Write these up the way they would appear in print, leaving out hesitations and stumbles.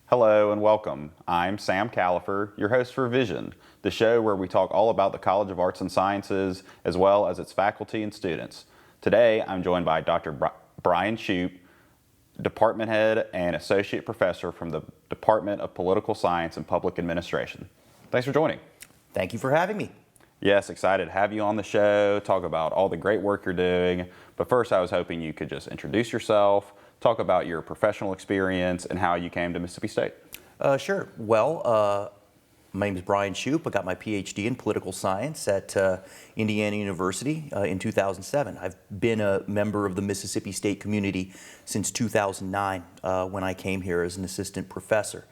Hello and welcome. I'm Sam Califer, your host for Vision, the show where we talk all about the College of Arts and Sciences as well as its faculty and students. Today, I'm joined by Dr. Brian Shoup, Department Head and Associate Professor from the Department of Political Science and Public Administration. Thanks for joining. Thank you for having me. Yes, excited to have you on the show, talk about all the great work you're doing. But first, I was hoping you could just introduce yourself, talk about your professional experience and how you came to Mississippi State. Sure. Well, my name is Brian Shoup. I got my PhD in political science at Indiana University in 2007. I've been a member of the Mississippi State community since 2009 when I came here as an assistant professor.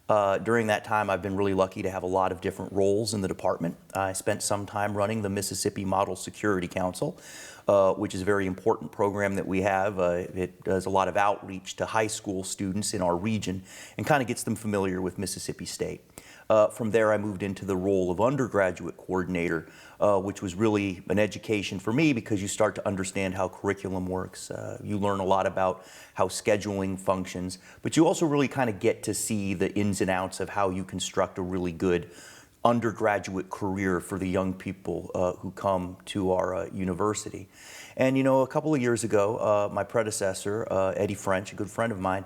During that time, I've been really lucky to have a lot of different roles in the department. I spent some time running the Mississippi Model Security Council, which is a very important program that we have. It does a lot of outreach to high school students in our region and kind of gets them familiar with Mississippi State. From there, I moved into the role of undergraduate coordinator, which was really an education for me because you start to understand how curriculum works. You learn a lot about how scheduling functions, but you also really kind of get to see the ins and outs of how you construct a really good undergraduate career for the young people who come to our university. And you know, a couple of years ago, my predecessor, Eddie French, a good friend of mine,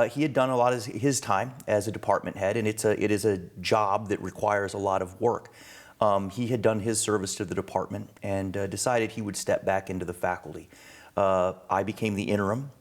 he had done a lot of his time as a department head, and it is a job that requires a lot of work. He had done his service to the department and decided he would step back into the faculty. I became the interim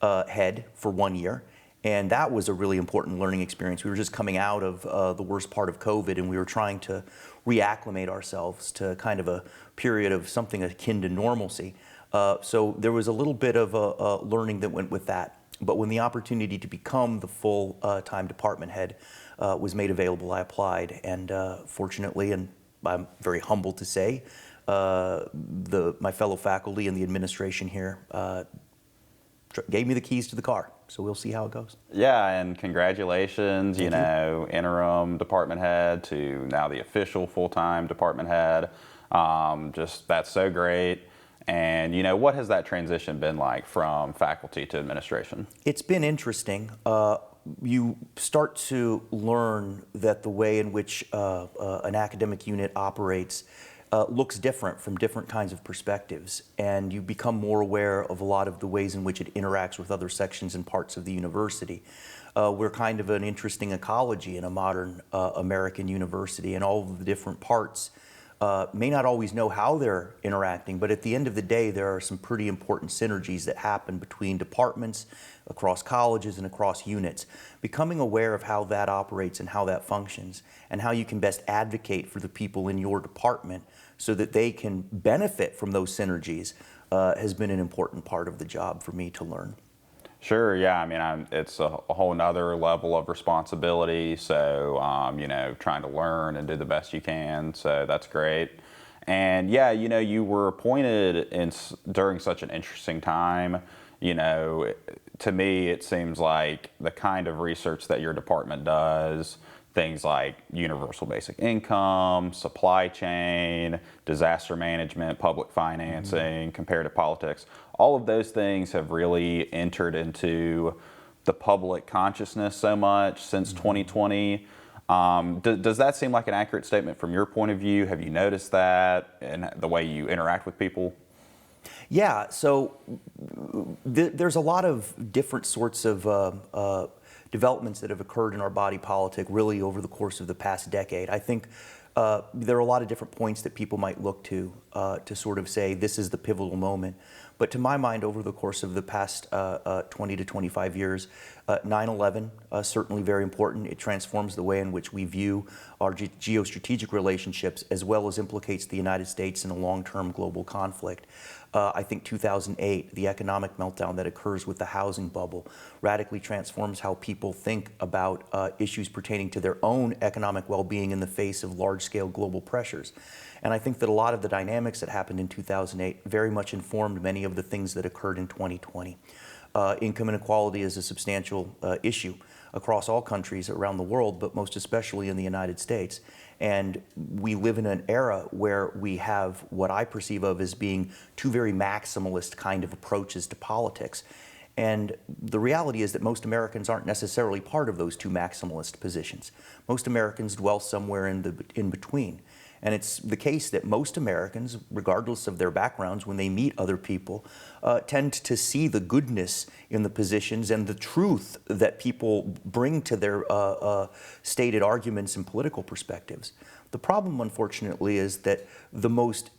head for 1 year, and that was a really important learning experience. We were just coming out of the worst part of COVID, and we were trying to reacclimate ourselves to kind of a period of something akin to normalcy. So there was a little bit of learning that went with that. But when the opportunity to become the full-time department head was made available, I applied, and fortunately, and I'm very humbled to say, my fellow faculty and the administration here gave me the keys to the car. So we'll see how it goes. Yeah, and congratulations, Thank you. interim department head to now the official full-time department head. That's so great. And what has that transition been like from faculty to administration? It's been interesting. You start to learn that the way in which an academic unit operates looks different from different kinds of perspectives, and you become more aware of a lot of the ways in which it interacts with other sections and parts of the university. We're kind of an interesting ecology in a modern American university, and all of the different parts may not always know how they're interacting, but at the end of the day, there are some pretty important synergies that happen between departments, across colleges, and across units. Becoming aware of how that operates and how that functions, and how you can best advocate for the people in your department so that they can benefit from those synergies has been an important part of the job for me to learn. Sure, yeah. It's a whole nother level of responsibility. So, trying to learn and do the best you can. So that's great. And yeah, you were appointed during such an interesting time. To me, it seems like the kind of research that your department does, things like universal basic income, supply chain, disaster management, public financing, comparative politics, all of those things have really entered into the public consciousness so much since 2020. Does that seem like an accurate statement from your point of view? Have you noticed that in the way you interact with people? Yeah, so there's a lot of different sorts of developments that have occurred in our body politic really over the course of the past decade. I think there are a lot of different points that people might look to sort of say this is the pivotal moment. But to my mind, over the course of the past 20 to 25 years, 9/11 certainly very important. It transforms the way in which we view our geostrategic relationships as well as implicates the United States in a long-term global conflict. I think 2008, the economic meltdown that occurs with the housing bubble, radically transforms how people think about issues pertaining to their own economic well-being in the face of large-scale global pressures. And I think that a lot of the dynamics that happened in 2008 very much informed many of the things that occurred in 2020. Income inequality is a substantial issue across all countries around the world, but most especially in the United States. And we live in an era where we have what I perceive of as being two very maximalist kind of approaches to politics. And the reality is that most Americans aren't necessarily part of those two maximalist positions. Most Americans dwell somewhere in between. And it's the case that most Americans, regardless of their backgrounds, when they meet other people, tend to see the goodness in the positions and the truth that people bring to their stated arguments and political perspectives. The problem, unfortunately, is that the most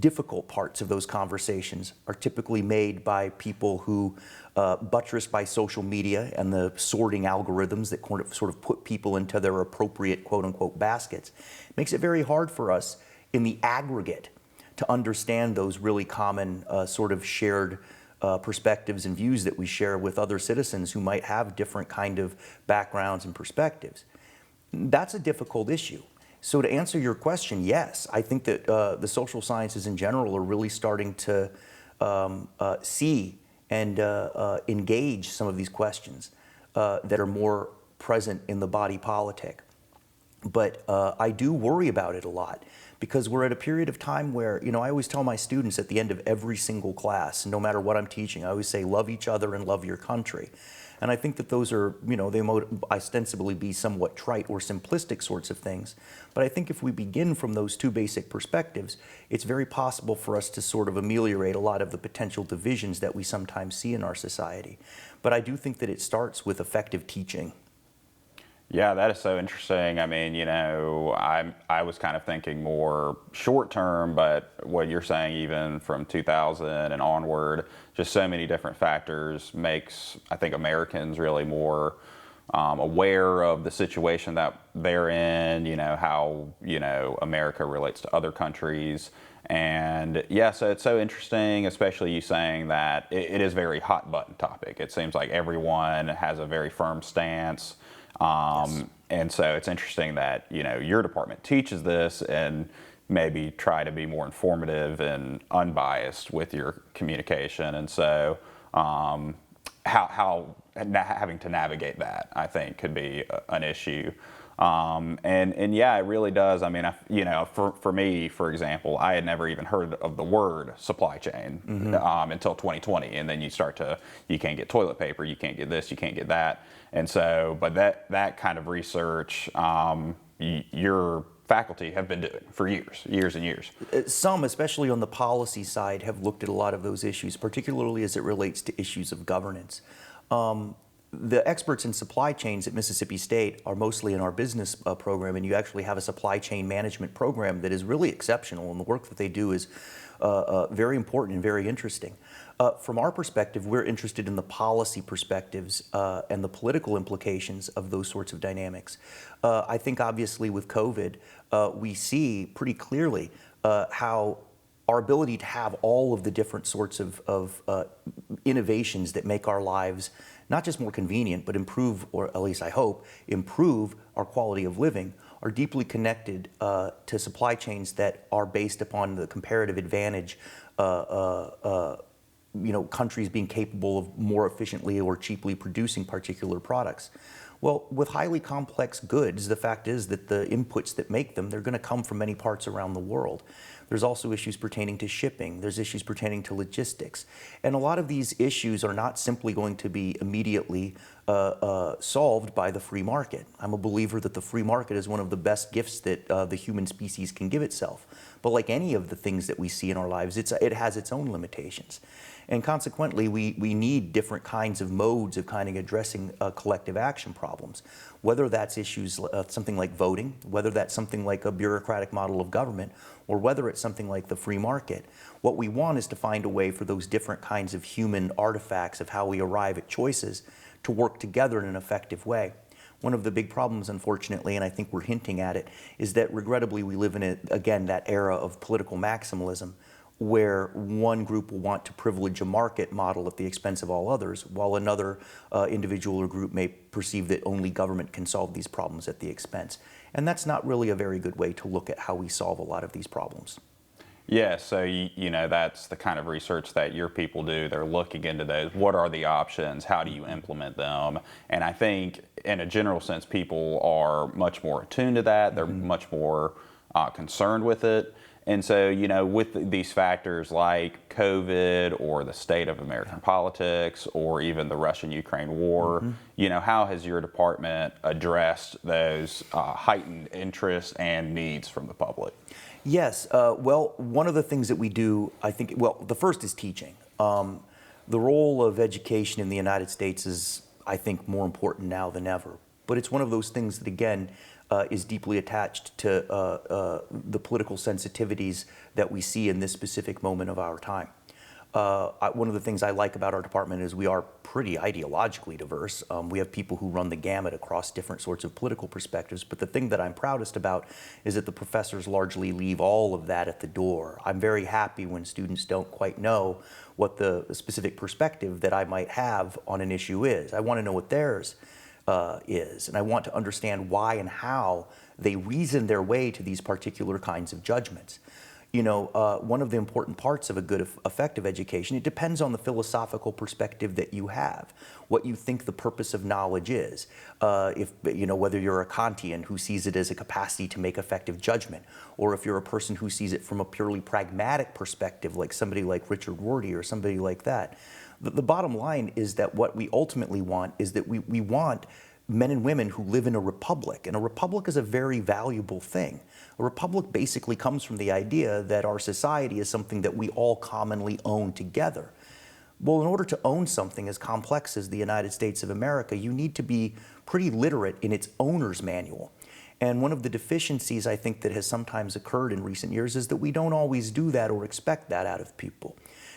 difficult parts of those conversations are typically made by people who, buttressed by social media and the sorting algorithms that sort of put people into their appropriate quote-unquote baskets, makes it very hard for us in the aggregate to understand those really common sort of shared perspectives and views that we share with other citizens who might have different kind of backgrounds and perspectives. That's a difficult issue. So to answer your question, yes, I think that the social sciences in general are really starting to see and engage some of these questions that are more present in the body politic. But I do worry about it a lot because we're at a period of time where, you know, I always tell my students at the end of every single class, no matter what I'm teaching, I always say, love each other and love your country. And I think that those are, you know, they might ostensibly be somewhat trite or simplistic sorts of things. But I think if we begin from those two basic perspectives, it's very possible for us to sort of ameliorate a lot of the potential divisions that we sometimes see in our society. But I do think that it starts with effective teaching. Yeah, that is so interesting. I mean, you know, I was kind of thinking more short term, but what you're saying, even from 2000 and onward, just so many different factors makes, I think, Americans really more aware of the situation that they're in, you know, how, you know, America relates to other countries. And yeah, so it's so interesting, especially you saying that it is a very hot button topic. It seems like everyone has a very firm stance. Yes. And so it's interesting that, you know, your department teaches this and maybe try to be more informative and unbiased with your communication. And so how having to navigate that, I think, could be an issue. And yeah, it really does. I mean, you know, for me, for example, I had never even heard of the word supply chain until 2020. And then you can't get toilet paper, you can't get this, you can't get that. And so, but that kind of research, your faculty have been doing for years and years. Some, especially on the policy side, have looked at a lot of those issues, particularly as it relates to issues of governance. The experts in supply chains at Mississippi State are mostly in our business program, and you actually have a supply chain management program that is really exceptional, and the work that they do is very important and very interesting. From our perspective, we're interested in the policy perspectives and the political implications of those sorts of dynamics. I think obviously with COVID, we see pretty clearly how our ability to have all of the different sorts of innovations that make our lives not just more convenient, but improve, or at least I hope, improve our quality of living, are deeply connected to supply chains that are based upon the comparative advantage you know, countries being capable of more efficiently or cheaply producing particular products. Well, with highly complex goods, the fact is that the inputs that make them, they're going to come from many parts around the world. There's also issues pertaining to shipping. There's issues pertaining to logistics. And a lot of these issues are not simply going to be immediately solved by the free market. I'm a believer that the free market is one of the best gifts that the human species can give itself. But like any of the things that we see in our lives, it has its own limitations. And consequently, we need different kinds of modes of kind of addressing collective action problems, whether that's issues, something like voting, whether that's something like a bureaucratic model of government, or whether it's something like the free market. What we want is to find a way for those different kinds of human artifacts of how we arrive at choices to work together in an effective way. One of the big problems, unfortunately, and I think we're hinting at it, is that regrettably we live in, again, that era of political maximalism, where one group will want to privilege a market model at the expense of all others, while another individual or group may perceive that only government can solve these problems at the expense. And that's not really a very good way to look at how we solve a lot of these problems. Yeah, so you know, that's the kind of research that your people do. They're looking into those. What are the options? How do you implement them? And I think in a general sense, people are much more attuned to that. They're much more concerned with it. And so, with these factors like COVID or the state of American politics or even the Russian-Ukraine war, how has your department addressed those heightened interests and needs from the public? Yes. Well, one of the things that we do, I think, well, the first is teaching. The role of education in the United States is, I think, more important now than ever. But it's one of those things that, again, is deeply attached to the political sensitivities that we see in this specific moment of our time. One of the things I like about our department is we are pretty ideologically diverse. We have people who run the gamut across different sorts of political perspectives, but the thing that I'm proudest about is that the professors largely leave all of that at the door. I'm very happy when students don't quite know what the specific perspective that I might have on an issue is. I want to know what theirs is, and I want to understand why and how they reason their way to these particular kinds of judgments. One of the important parts of a good, effective education, it depends on the philosophical perspective that you have, what you think the purpose of knowledge is. Whether you're a Kantian who sees it as a capacity to make effective judgment, or if you're a person who sees it from a purely pragmatic perspective, like somebody like Richard Rorty or somebody like that. The bottom line is that what we ultimately want is that we want men and women who live in a republic. And a republic is a very valuable thing. A republic basically comes from the idea that our society is something that we all commonly own together. Well, in order to own something as complex as the United States of America, you need to be pretty literate in its owner's manual. And one of the deficiencies I think that has sometimes occurred in recent years is that we don't always do that or expect that out of people.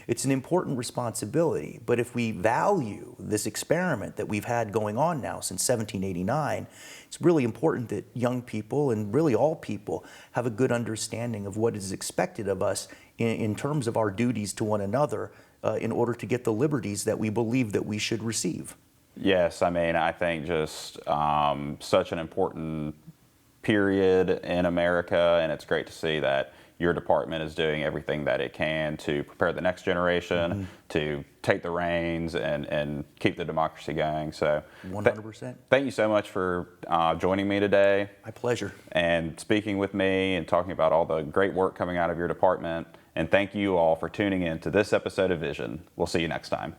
It's an important responsibility, but if we value this experiment that we've had going on now since 1789, it's really important that young people and really all people have a good understanding of what is expected of us in terms of our duties to one another in order to get the liberties that we believe that we should receive. Yes, I think just such an important period in America, and it's great to see that your department is doing everything that it can to prepare the next generation, to take the reins and keep the democracy going. So 100%. Thank you so much for joining me today. My pleasure. And speaking with me and talking about all the great work coming out of your department. And thank you all for tuning in to this episode of Vision. We'll see you next time.